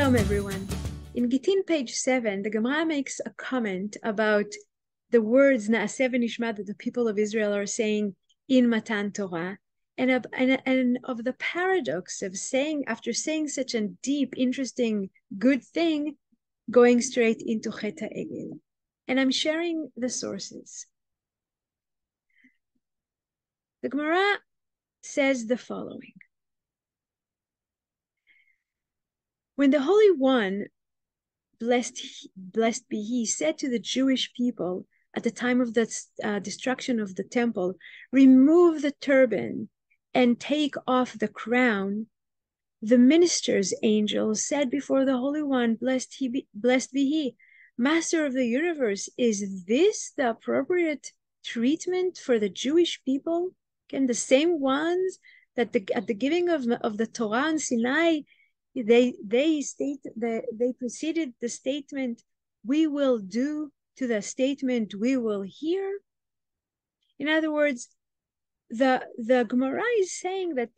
Shalom, everyone. In Gittin, page 7, the Gemara makes a comment about the words Naase v'nishma that the people of Israel are saying in Matan Torah, and of the paradox of saying, after saying such a deep, interesting, good thing, going straight into Chet HaEgel. And I'm sharing the sources. The Gemara says the following. When the Holy One, blessed be he, said to the Jewish people at the time of the destruction of the temple, remove the turban and take off the crown, the minister's angel said before the Holy One, blessed be he, Master of the universe, is this the appropriate treatment for the Jewish people? Can the same ones that at the giving of the Torah on Sinai, they preceded the statement, we will do, to the statement, we will hear? In other words, the Gemara is saying that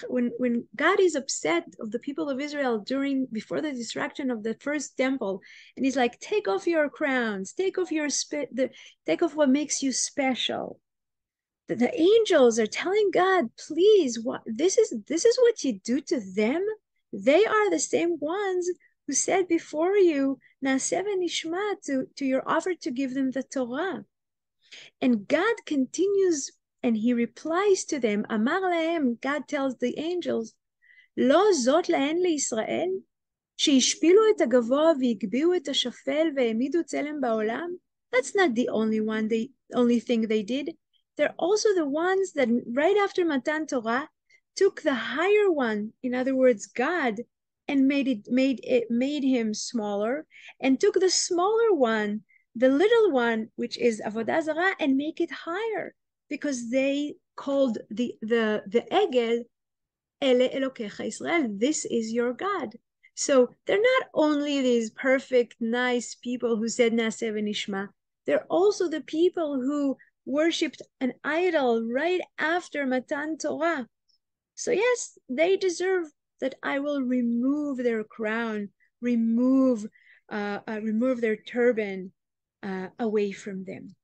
when God is upset of the people of Israel before the destruction of the first temple, and he's like, take off your crowns, take off what makes you special. The angels are telling God, please, this is what you do to them. They are the same ones who said before you, Naase v'nishma, to your offer to give them the Torah. And God continues, and he replies to them, Amar lahem, God tells the angels, Lo zot lahen liYisrael, שהשפילו את הגבוה והגביהו את השפל והעמידו צלם בעולם. That's not the only thing they did. They're also the ones that right after Matan Torah took the higher one, in other words, God, and made him smaller, and took the smaller one, the little one, which is Avodah Zarah, and make it higher, because they called the Egel, Ele Elokecha Israel, this is your God. So they're not only these perfect, nice people who said Naase v'nishma, they're also the people who worshipped an idol right after Matan Torah. So yes, they deserve that I will remove their crown, remove their turban away from them.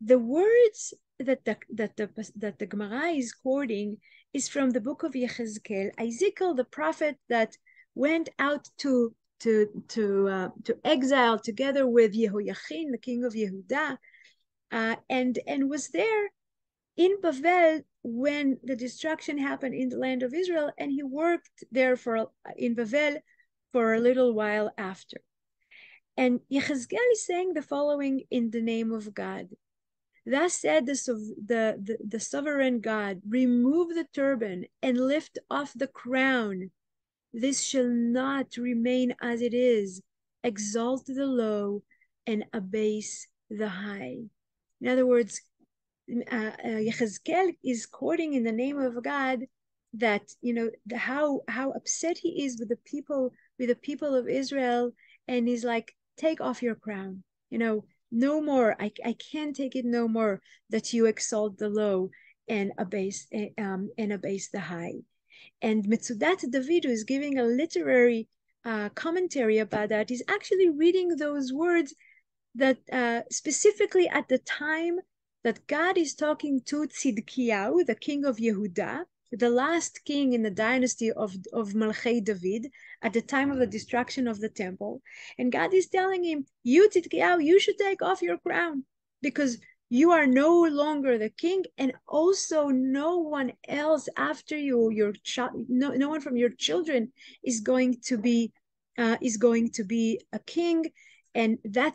The words that the Gemara is quoting is from the book of Yechezkel. Ezekiel, the prophet that went out to exile together with Yehoiachin, the king of Yehuda, and was there in Bavel when the destruction happened in the land of Israel, and he worked there in Bavel for a little while after. And Yechezkel is saying the following in the name of God. Thus said the sovereign God, remove the turban and lift off the crown. This shall not remain as it is. Exalt the low and abase the high. In other words, Yechezkel is quoting in the name of God that, how upset he is with the people of Israel, and he's like, take off your crown, no more. I can't take it no more that you exalt the low and abase the high. And Metzudat David, who is giving a literary commentary about that, is actually reading those words that specifically at the time that God is talking to Tzidkiyahu, the king of Yehuda, the last king in the dynasty of Malchei David, at the time of the destruction of the temple. And God is telling him, you Tzidkiyahu, you should take off your crown, because you are no longer the king, and also no one else after you, no one from your children is going to be a king. And that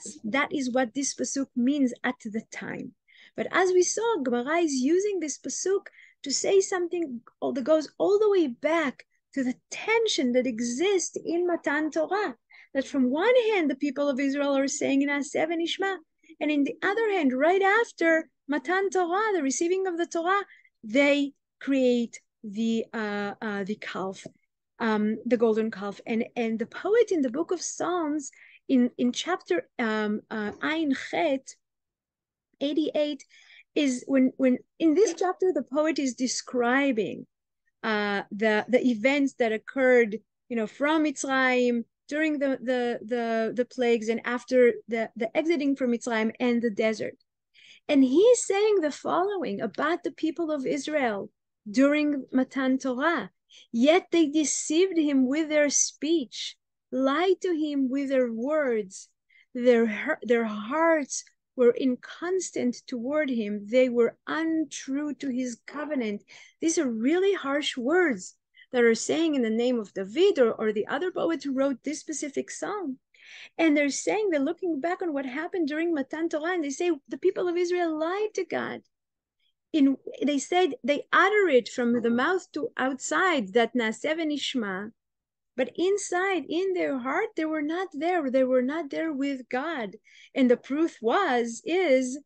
is what this pasuk means at the time. But as we saw, Gemara is using this pasuk to say something that goes all the way back to the tension that exists in Matan Torah. That from one hand, the people of Israel are saying Naase v'nishma, and in the other hand, right after Matan Torah, the receiving of the Torah, they create the calf, the golden calf. And the poet in the book of Psalms, in chapter Ayin Chet 88, is when in this chapter the poet is describing the events that occurred from Mitzrayim, during the plagues, and after the exiting from Mitzrayim and the desert. And he's saying the following about the people of Israel during Matan Torah. Yet they deceived him with their speech, lied to him with their words. Their hearts were inconstant toward him. They were untrue to his covenant. These are really harsh words that are saying in the name of David or the other poet who wrote this specific psalm. And they're saying, they're looking back on what happened during Matan Torah, and they say the people of Israel lied to God. They said, they utter it from the mouth to outside, that Naase v'nishma, but inside, in their heart, they were not there. They were not there with God. And the proof is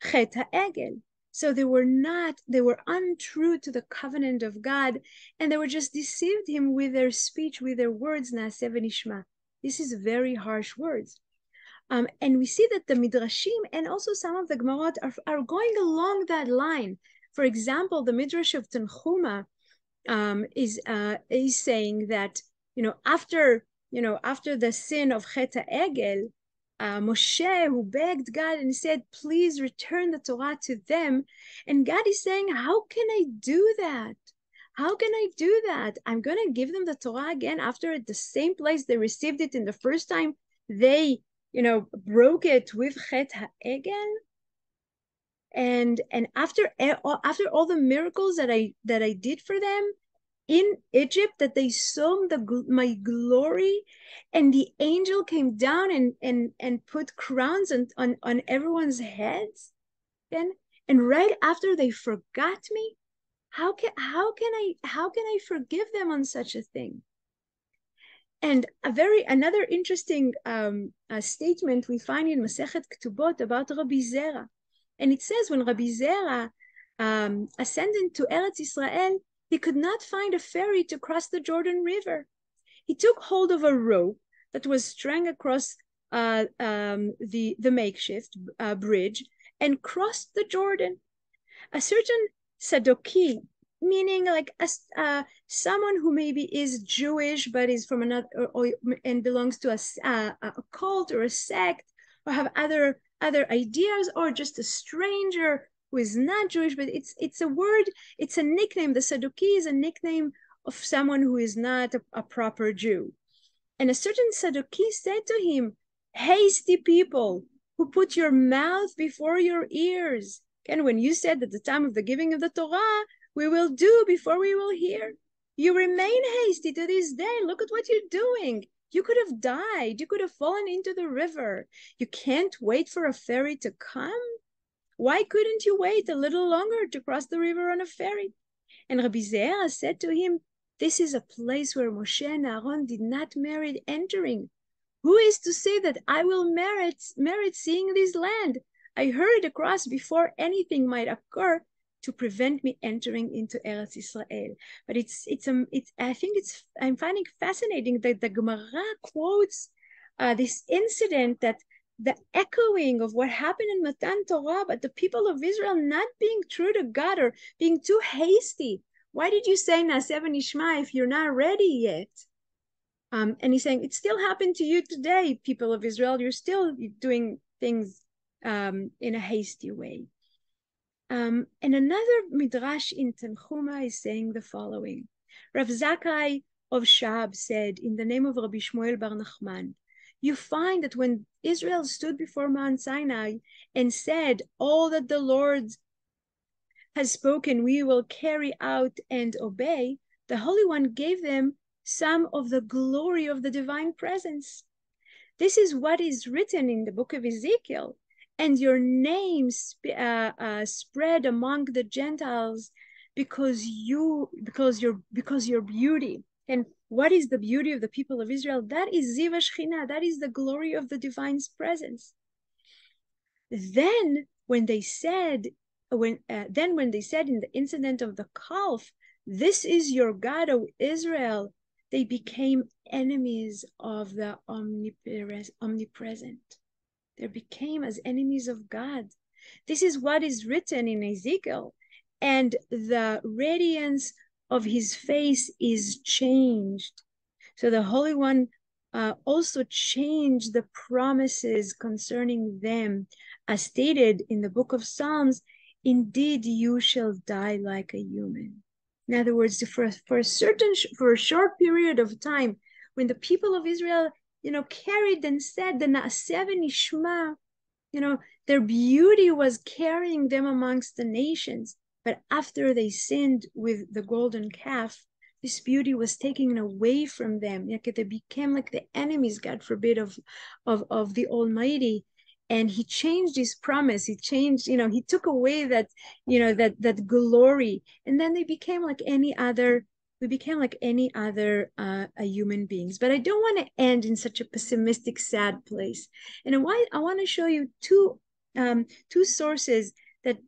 Chet ha'egel. So they were untrue to the covenant of God, and they were just deceived him with their speech, with their words, Naase v'nishma. This is very harsh words. And we see that the Midrashim and also some of the Gemarot are going along that line. For example, the Midrash of Tanchuma is saying that, after the sin of Chet ha'egel, Moshe, who begged God and said, please return the Torah to them. And God is saying, how can I do that? How can I do that? I'm going to give them the Torah again after at the same place they received it in the first time. They, broke it with Chet ha'egel. And after all the miracles that I did for them in Egypt, that they saw my glory, and the angel came down and put crowns on everyone's heads, and right after they forgot me, how can I forgive them on such a thing? And another interesting statement we find in Masechet Ketubot about Rabbi Zera, and it says when Rabbi Zera ascended to Eretz Yisrael, he could not find a ferry to cross the Jordan River. He took hold of a rope that was strung across the makeshift bridge and crossed the Jordan. A certain Sadoki, meaning like someone who maybe is Jewish but is from another and belongs to a cult or a sect, or have other ideas, or just a stranger who is not Jewish, but it's a word, it's a nickname. The Saduki is a nickname of someone who is not a proper Jew. And a certain Saduki said to him, hasty people who put your mouth before your ears. And when you said at the time of the giving of the Torah, we will do before we will hear, you remain hasty to this day. Look at what you're doing. You could have died. You could have fallen into the river. You can't wait for a ferry to come. Why couldn't you wait a little longer to cross the river on a ferry? And Rabbi Zera said to him, this is a place where Moshe and Aaron did not merit entering. Who is to say that I will merit seeing this land? I hurried across before anything might occur to prevent me entering into Eretz Yisrael. But I'm finding fascinating that the Gemara quotes this incident, that the echoing of what happened in Matan Torah, but the people of Israel not being true to God or being too hasty. Why did you say Naase v'nishma if you're not ready yet? And he's saying it still happened to you today, people of Israel. You're still doing things in a hasty way. And another midrash in Tanchuma is saying the following. Rav Zakkai of Shab said, in the name of Rabbi Shmuel bar Nachman, you find that when Israel stood before Mount Sinai and said, all that the Lord has spoken, we will carry out and obey, the Holy One gave them some of the glory of the divine presence. This is what is written in the book of Ezekiel. And your name spread among the Gentiles because your beauty. And what is the beauty of the people of Israel? That is Ziva Shechina. That is the glory of the divine presence. Then when they said in the incident of the calf, this is your God, O Israel, they became enemies of the omnipresent. They became as enemies of God. This is what is written in Ezekiel. And the radiance of his face is changed. So the Holy One also changed the promises concerning them, as stated in the book of Psalms, indeed you shall die like a human. In other words, for a short period of time, when the people of Israel, carried and said the Naase v'nishma, their beauty was carrying them amongst the nations. But after they sinned with the golden calf, this beauty was taken away from them. They became like the enemies, God forbid, of the Almighty. And he changed his promise. He changed, he took away that, that glory. And then they became like any other, we became like any other human beings. But I don't want to end in such a pessimistic, sad place. And I want to show you two sources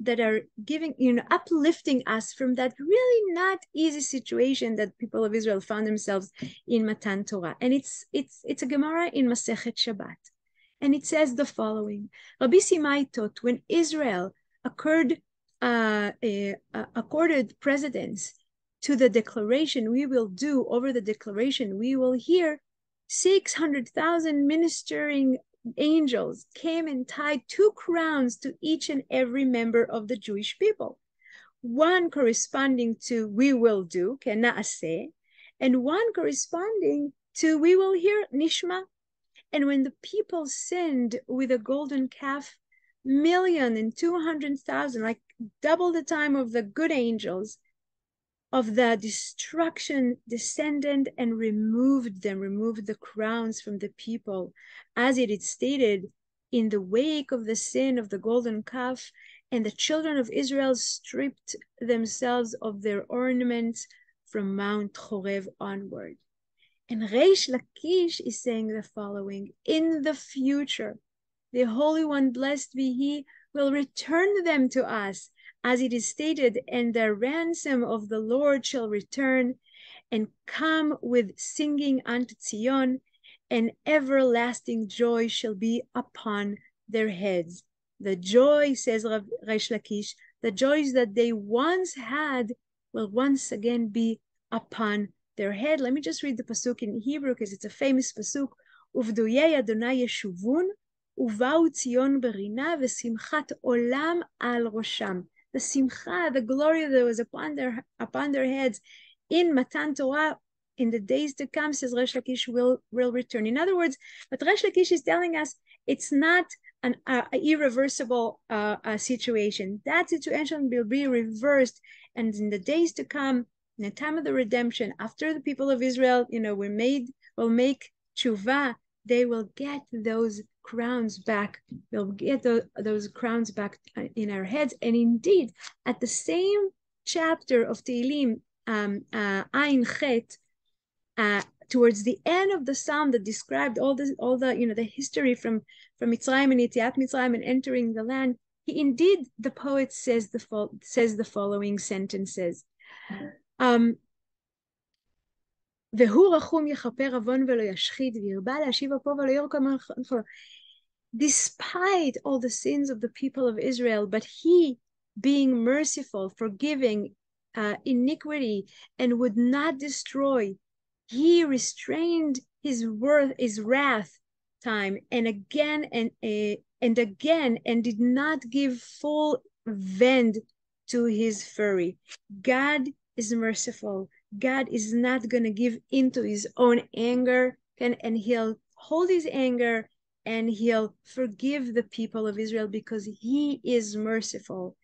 that are giving, uplifting us from that really not easy situation that people of Israel found themselves in Matan Torah. And it's a Gemara in Masechet Shabbat. And it says the following: Rabbi Simai taught, when Israel accorded precedence to the declaration we will do, over the declaration we will hear, 600,000 ministering angels came and tied 2 crowns to each and every member of the Jewish people, one corresponding to we will do, Naase, and one corresponding to we will hear, Nishma. And when the people sinned with a golden calf, 1,200,000, like double the time of the good angels, of the destruction, descended and removed the crowns from the people, as it is stated in the wake of the sin of the golden calf, and the children of Israel stripped themselves of their ornaments from Mount Chorev onward. And Reish Lakish is saying the following: in the future, the Holy One, blessed be He, will return them to us, as it is stated, and the ransom of the Lord shall return and come with singing unto Zion, and everlasting joy shall be upon their heads. The joy, says Reish Lakish, the joys that they once had will once again be upon their head. Let me just read the pasuk in Hebrew, because it's a famous pasuk. Uvduyei Adonai yeshuvun, uvau Tzion berina, v'simchat olam al rosham. The simcha, the glory that was upon their heads in Matan Torah, in the days to come, says Reish Lakish, will return. In other words, what Reish Lakish is telling us, it's not an irreversible situation. That situation will be reversed, and in the days to come, in the time of the redemption, after the people of Israel, will make tshuva, they will get those crowns back. They'll get those crowns back in our heads. And indeed, at the same chapter of Tehillim, Ayin Chet, towards the end of the psalm that described all the history from Mitzrayim and Yetziat Mitzrayim and entering the land, the poet says the following sentences. והוא רחום יכפר עוון ולא ישחית, וירבה להשיב אפו ולא ירקום. Despite all the sins of the people of Israel, but he, being merciful, forgiving iniquity, and would not destroy, he restrained his wrath time and again and did not give full vent to his fury. God is merciful. God is not going to give into his own anger, and he'll hold his anger and he'll forgive the people of Israel because he is merciful.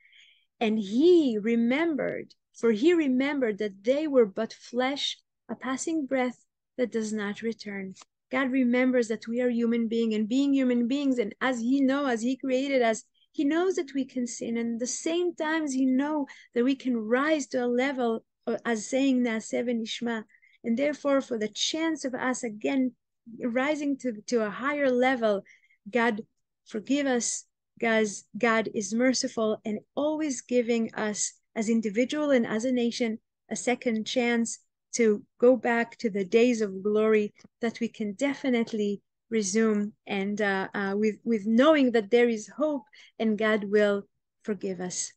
And he remembered that they were but flesh, a passing breath that does not return. God remembers that we are human beings, and being human beings, and as he created us, he knows that we can sin, and at the same time he knows that we can rise to a level as saying Naase v'nishma, and therefore for the chance of us again rising to a higher level, God forgive us. Guys, God is merciful and always giving us as individual and as a nation a second chance to go back to the days of glory that we can definitely resume, and with knowing that there is hope and God will forgive us.